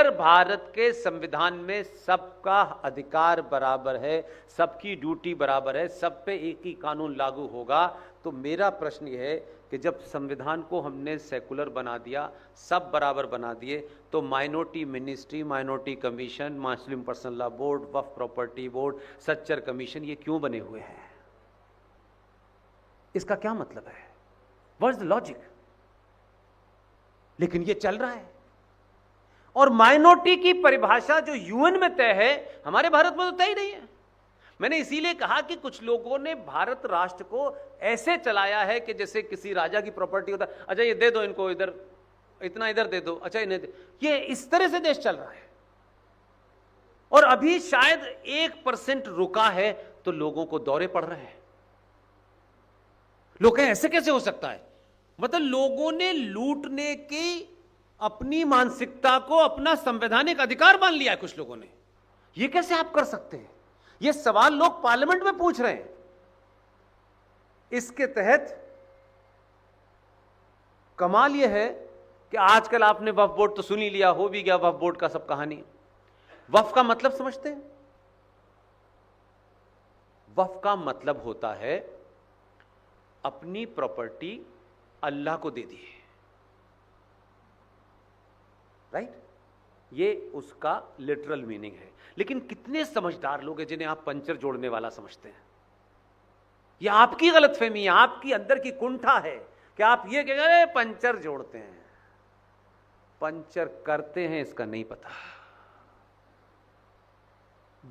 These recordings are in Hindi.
अगर भारत के संविधान में सबका अधिकार बराबर है, सबकी ड्यूटी बराबर है, सब पे एक ही कानून लागू होगा, तो मेरा प्रश्न यह है कि जब संविधान को हमने सेकुलर बना दिया, सब बराबर बना दिए, तो माइनॉरिटी मिनिस्ट्री, माइनॉरिटी कमीशन, मुस्लिम पर्सनल लॉ बोर्ड, वक्फ प्रॉपर्टी बोर्ड, सच्चर कमीशन, ये क्यों बने हुए हैं? इसका क्या मतलब है? What is the logic? लेकिन ये चल रहा है। और माइनॉरिटी की परिभाषा जो यूएन में तय है, हमारे भारत में तो तय ही नहीं है। मैंने इसीलिए कहा कि कुछ लोगों ने भारत राष्ट्र को ऐसे चलाया है कि जैसे किसी राजा की प्रॉपर्टी होता, अच्छा ये दे दो इनको, इधर इतना इधर दे दो, अच्छा इन्हें दे, ये इस तरह से देश चल रहा है। और अभी शायद 1% रुका है तो लोगों को दौरे पड़ रहे हैं। लोग कहें ऐसे कैसे हो सकता है? मतलब लोगों ने लूटने की अपनी मानसिकता को अपना संवैधानिक अधिकार मान लिया है कुछ लोगों ने। ये कैसे आप कर सकते हैं? ये सवाल लोग पार्लियामेंट में पूछ रहे हैं। इसके तहत कमाल यह है कि आजकल आपने वक्फ बोर्ड तो सुन ही लिया, हो भी गया वक्फ बोर्ड का सब कहानी। वक्फ का मतलब समझते हैं? वक्फ का मतलब होता है अपनी प्रॉपर्टी अल्लाह को दे दी, राइट? ये उसका लिटरल मीनिंग है। लेकिन कितने समझदार लोग हैं जिन्हें आप पंचर जोड़ने वाला समझते हैं? यह आपकी गलतफहमी है, आपकी अंदर की कुंठा है कि आप ये कहेंगे पंचर जोड़ते हैं। पंचर करते हैं इसका नहीं पता।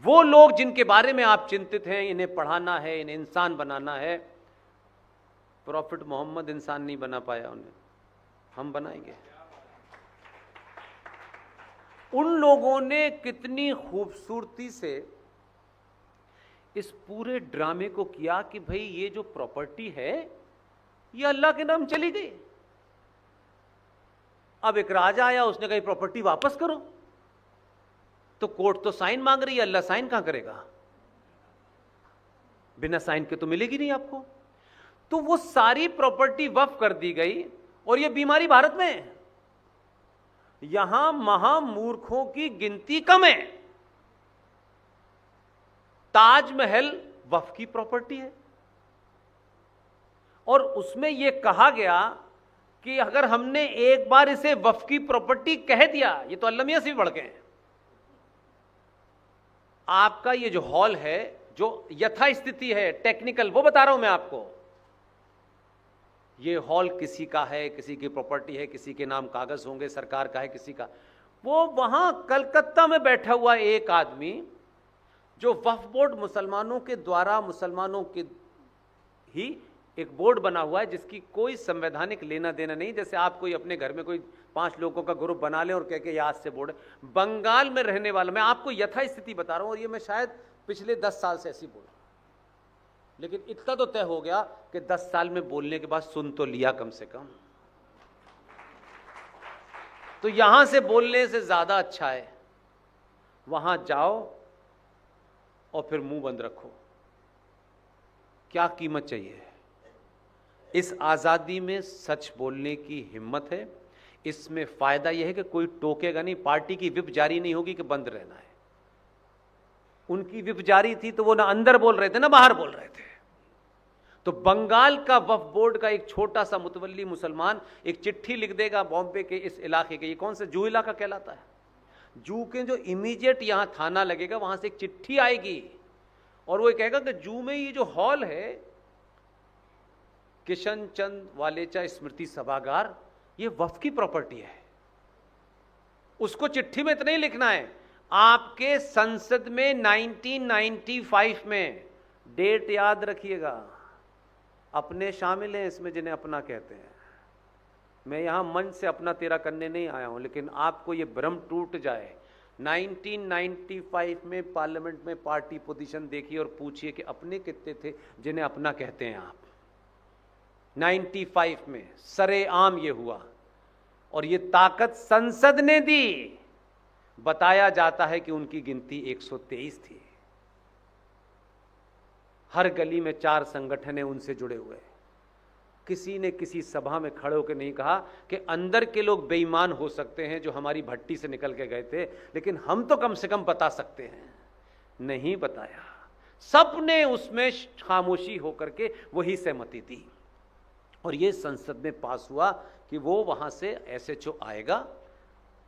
वो लोग जिनके बारे में आप चिंतित हैं, इन्हें पढ़ाना है, इन्हें इंसान बनाना है, प्रॉफिट मोहम्मद इंसान नहीं बना पाया उन्हें, हम बनाएंगे। उन लोगों ने कितनी खूबसूरती से इस पूरे ड्रामे को किया कि भाई ये जो प्रॉपर्टी है ये अल्लाह के नाम चली गई। अब एक राजा आया, उसने कहा प्रॉपर्टी वापस करो, तो कोर्ट तो साइन मांग रही है, अल्लाह साइन कहां करेगा? बिना साइन के तो मिलेगी नहीं आपको। तो वो सारी प्रॉपर्टी वक्फ कर दी गई। और ये बीमारी भारत में है, यहां महामूर्खों की गिनती कम है। ताजमहल वक्फ की प्रॉपर्टी है और उसमें यह कहा गया कि अगर हमने एक बार इसे वक्फ की प्रॉपर्टी कह दिया, ये तो अल्लाह मियां से भी बढ़ गए हैं। आपका ये जो हॉल है, जो यथास्थिति है टेक्निकल, वो बता रहा हूं मैं आपको। ये हॉल किसी का है, किसी की प्रॉपर्टी है, किसी के नाम कागज होंगे, सरकार का है, किसी का। वो वहां कलकत्ता में बैठा हुआ एक आदमी, जो वक्फ बोर्ड मुसलमानों के द्वारा, मुसलमानों के ही एक बोर्ड बना हुआ है जिसकी कोई संवैधानिक लेना देना नहीं। जैसे आप कोई अपने घर में कोई 5 लोगों का ग्रुप बना ले और कह के आज से बोर्ड है। बंगाल में रहने वाला, मैं आपको यथास्थिति बता रहा हूं, और ये मैं शायद पिछले 10 साल से ऐसी बोल रहा हूं। लेकिन इतना तो तय हो गया कि 10 साल में बोलने के बाद सुन तो लिया कम से कम। तो यहां से बोलने से ज्यादा अच्छा है वहां जाओ और फिर मुंह बंद रखो। क्या कीमत चाहिए? इस आजादी में सच बोलने की हिम्मत है। इसमें फायदा यह है कि कोई टोकेगा नहीं। पार्टी की विप जारी नहीं होगी कि बंद रहना है। उनकी विप जारी थी तो वो ना अंदर बोल रहे थे ना बाहर बोल रहे थे। तो बंगाल का वक्फ बोर्ड का एक छोटा सा मुतवल्ली मुसलमान एक चिट्ठी लिख देगा बॉम्बे के इस इलाके के, ये कौन सा जू इलाका कहलाता है, जू के जो इमीडिएट यहां थाना लगेगा वहां से एक चिट्ठी आएगी और वो कहेगा कि जू में ये जो हॉल है किशन चंद वालेचा स्मृति सभागार, ये वक्फ की प्रॉपर्टी है। उसको चिट्ठी में इतना ही लिखना है, आपके संसद में 1995 में, डेट याद रखिएगा। अपने शामिल हैं इसमें जिन्हें अपना कहते हैं। मैं यहां मंच से अपना तेरा करने नहीं आया हूं, लेकिन आपको यह भ्रम टूट जाए। 1995 में पार्लियामेंट में पार्टी पोजीशन देखिए और पूछिए कि अपने कितने थे जिन्हें अपना कहते हैं आप। 95 में सरेआम ये हुआ और ये ताकत संसद ने दी। बताया जाता है कि उनकी गिनती 123 थी। हर गली में 4 संगठन हैं उनसे जुड़े हुए। किसी ने किसी सभा में खड़े होकर नहीं कहा कि अंदर के लोग बेईमान हो सकते हैं जो हमारी भट्टी से निकल के गए थे, लेकिन हम तो कम से कम बता सकते हैं। नहीं बताया, सबने उसमें खामोशी होकर के वही सहमति दी। और ये संसद में पास हुआ कि वो वहां से एसएचओ आएगा,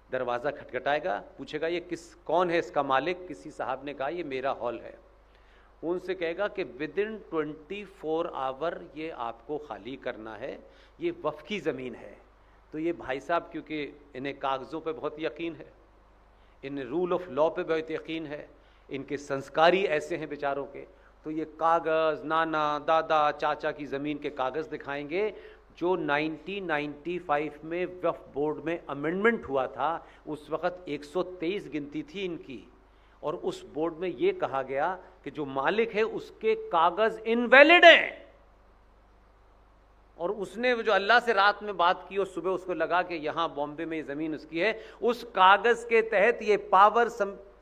दरवाजा खटखटाएगा, पूछेगा ये कौन है इसका मालिक। किसी साहब ने कहा ये मेरा हॉल है। उनसे कहेगा कि विदिन 24 आवर ये आपको खाली करना है, ये वक्फ की ज़मीन है। तो ये भाई साहब क्योंकि इन्हें कागज़ों पे बहुत यकीन है, इन्हें रूल ऑफ लॉ पे बहुत यकीन है, इनके संस्कार ही ऐसे हैं बेचारों के, तो ये कागज़ नाना दादा चाचा की ज़मीन के कागज़ दिखाएंगे जो 1995 में वक्फ बोर्ड में अमेंडमेंट हुआ था। उस वक़्त 123 गिनती थी इनकी, और उस बोर्ड में ये कहा गया कि जो मालिक है उसके कागज इनवैलिड हैं। और उसने जो अल्लाह से रात में बात की और सुबह उसको लगा कि यहां बॉम्बे में ये जमीन उसकी है, उस कागज के तहत ये पावर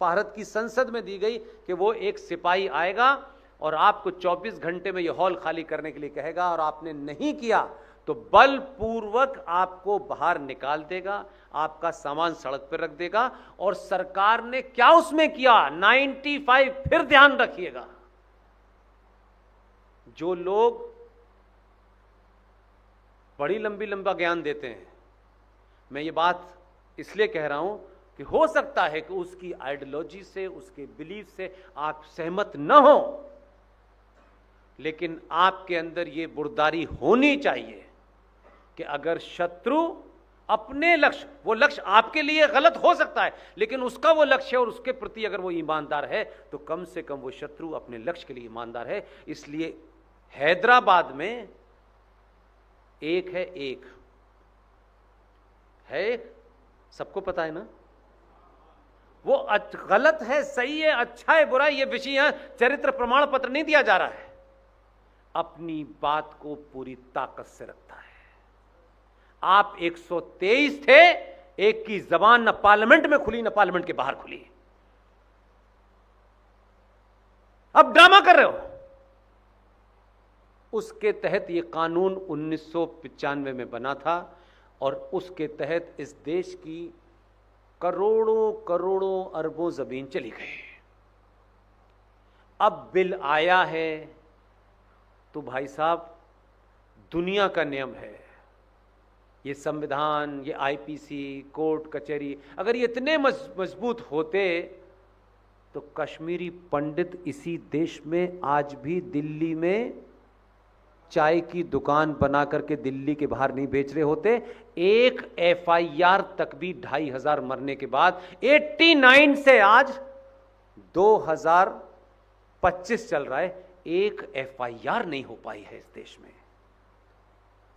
भारत की संसद में दी गई कि वो एक सिपाही आएगा और आपको 24 घंटे में ये हॉल खाली करने के लिए कहेगा, और आपने नहीं किया तो बलपूर्वक आपको बाहर निकाल देगा, आपका सामान सड़क पर रख देगा। और सरकार ने क्या उसमें किया 95, फिर ध्यान रखिएगा, जो लोग बड़ी लंबा ज्ञान देते हैं, मैं ये बात इसलिए कह रहा हूं कि हो सकता है कि उसकी आइडियोलॉजी से, उसके बिलीफ से आप सहमत न हो, लेकिन आपके अंदर ये बुर्दारी होनी चाहिए कि अगर शत्रु अपने लक्ष्य, वो लक्ष्य आपके लिए गलत हो सकता है लेकिन उसका वो लक्ष्य है और उसके प्रति अगर वो ईमानदार है तो कम से कम वो शत्रु अपने लक्ष्य के लिए ईमानदार है। इसलिए हैदराबाद में एक है, सबको पता है ना, वो गलत है, सही है, अच्छा है, बुरा है, ये विषय चरित्र प्रमाण पत्र नहीं दिया जा रहा है, अपनी बात को पूरी ताकत से रखता है। आप 123 थे, एक की जबान न पार्लियामेंट में खुली न पार्लियामेंट के बाहर खुली, अब ड्रामा कर रहे हो। उसके तहत यह कानून 1995 में बना था और उसके तहत इस देश की करोड़ों अरबों जमीन चली गई। अब बिल आया है तो भाई साहब दुनिया का नियम है, ये संविधान, ये आईपीसी, कोर्ट कचहरी, अगर ये इतने मजबूत होते तो कश्मीरी पंडित इसी देश में आज भी दिल्ली में चाय की दुकान बना करके दिल्ली के बाहर नहीं बेच रहे होते। एक एफआईआर तक भी 2500 मरने के बाद 89 से आज 2025 चल रहा है, एक एफआईआर नहीं हो पाई है इस देश में।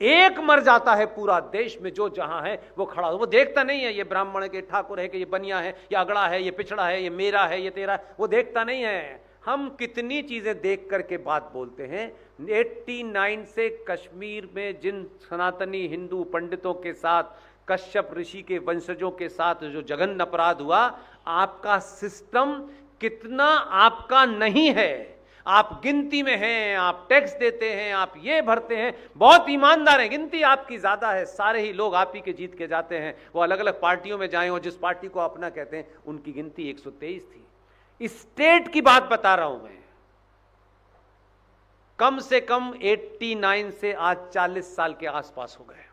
एक मर जाता है पूरा देश में, जो जहां है वो खड़ा, वो देखता नहीं है ये ब्राह्मण है कि ठाकुर है कि ये बनिया है, ये अगड़ा है, ये पिछड़ा है, ये मेरा है, ये तेरा है, वो देखता नहीं है। हम कितनी चीजें देख करके बात बोलते हैं। 89 से कश्मीर में जिन सनातनी हिंदू पंडितों के साथ, कश्यप ऋषि के वंशजों के साथ जो जघन्य अपराध हुआ, आपका सिस्टम कितना आपका नहीं है, आप गिनती में हैं, आप टैक्स देते हैं, आप ये भरते हैं, बहुत ईमानदार हैं, गिनती आपकी ज्यादा है, सारे ही लोग आप ही के जीत के जाते हैं, वो अलग अलग पार्टियों में जाएं और जिस पार्टी को अपना कहते हैं उनकी गिनती 123 थी। स्टेट की बात बता रहा हूं मैं, कम से कम 89 से आज 40 साल के आसपास हो गए।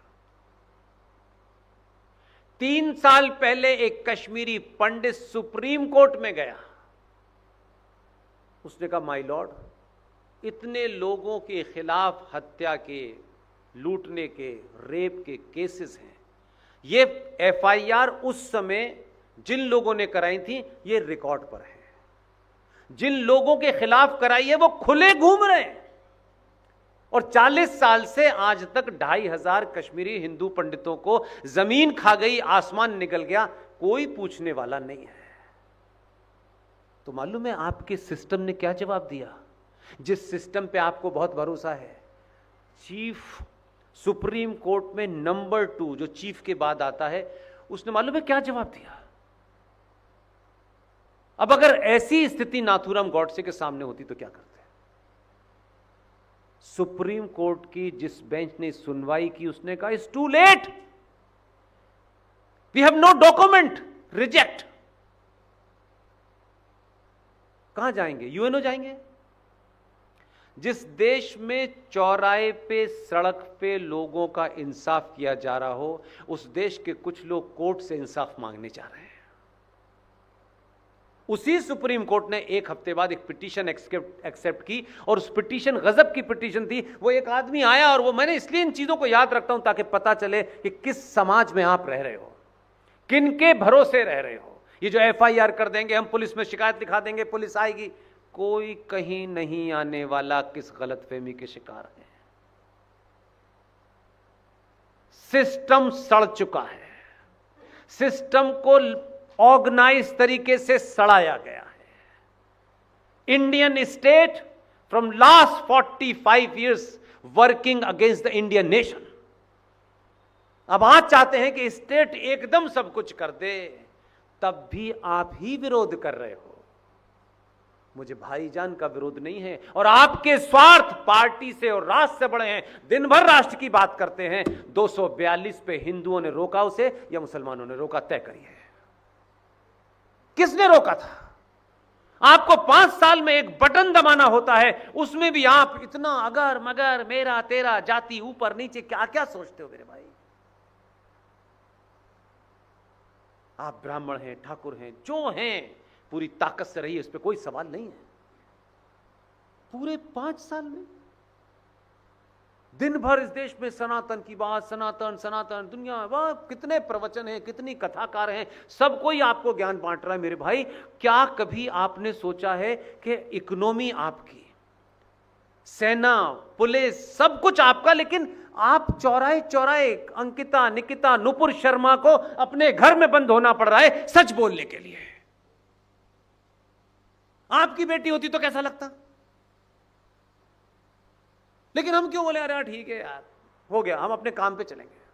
3 साल पहले एक कश्मीरी पंडित सुप्रीम कोर्ट में गया, उसने कहा माय लॉर्ड, इतने लोगों के खिलाफ हत्या के, लूटने के, रेप के केसेस हैं, ये एफआईआर उस समय जिन लोगों ने कराई थी ये रिकॉर्ड पर है, जिन लोगों के खिलाफ कराई है वो खुले घूम रहे हैं, और 40 साल से आज तक 2500 कश्मीरी हिंदू पंडितों को जमीन खा गई, आसमान निकल गया, कोई पूछने वाला नहीं है। तो मालूम है आपके सिस्टम ने क्या जवाब दिया? जिस सिस्टम पे आपको बहुत भरोसा है, चीफ सुप्रीम कोर्ट में नंबर 2 जो चीफ के बाद आता है, उसने मालूम है क्या जवाब दिया? अब अगर ऐसी स्थिति नाथूराम गॉडसे के सामने होती तो क्या करते? सुप्रीम कोर्ट की जिस बेंच ने सुनवाई की उसने कहा it's too late, we have no document, reject. कहां जाएंगे? यूएनओ जाएंगे? जिस देश में चौराहे पे, सड़क पे लोगों का इंसाफ किया जा रहा हो, उस देश के कुछ लोग कोर्ट से इंसाफ मांगने जा रहे हैं। उसी सुप्रीम कोर्ट ने एक हफ्ते बाद एक पिटीशन एक्सेप्ट की, और उस पिटीशन गजब की पिटीशन थी। वो एक आदमी आया, और वो, मैंने इसलिए इन चीजों को याद रखता हूं ताकि पता चले कि किस समाज में आप रह रहे हो, किनके भरोसे रह रहे हो। ये जो एफआईआर कर देंगे, हम पुलिस में शिकायत लिखा देंगे, पुलिस आएगी, कोई कहीं नहीं आने वाला किस गलतफहमी के शिकार है। सिस्टम सड़ चुका है, सिस्टम को ऑर्गेनाइज तरीके से सड़ाया गया है। Indian state from last 45 years working against the Indian nation. अब आज चाहते हैं कि स्टेट एकदम सब कुछ कर दे, तब भी आप ही विरोध कर रहे हो। मुझे भाईजान का विरोध नहीं है, और आपके स्वार्थ पार्टी से और राष्ट्र से बड़े हैं। दिन भर राष्ट्र की बात करते हैं। 242 पे हिंदुओं ने रोका उसे या मुसलमानों ने रोका? तय करिए, किसने रोका था? आपको 5 साल में एक बटन दबाना होता है, उसमें भी आप इतना अगर मगर, मेरा तेरा, जाति ऊपर नीचे, क्या क्या सोचते हो मेरे भाई? आप ब्राह्मण हैं, ठाकुर हैं, जो हैं, पूरी ताकत से रही, इस पे कोई सवाल नहीं है। पूरे 5 साल में दिन भर इस देश में सनातन की बात, सनातन सनातन, दुनिया, वाह कितने प्रवचन हैं, कितनी कथाकार हैं, सब कोई आपको ज्ञान बांट रहा है। मेरे भाई, क्या कभी आपने सोचा है कि इकोनॉमी आपकी, सेना, पुलिस, सब कुछ आपका, लेकिन आप चौराहे चौराहे अंकिता, निकिता, नुपुर शर्मा को अपने घर में बंद होना पड़ रहा है सच बोलने के लिए। आपकी बेटी होती तो कैसा लगता? लेकिन हम क्यों बोले, अरे यार ठीक है यार, हो गया, हम अपने काम पे चलेंगे।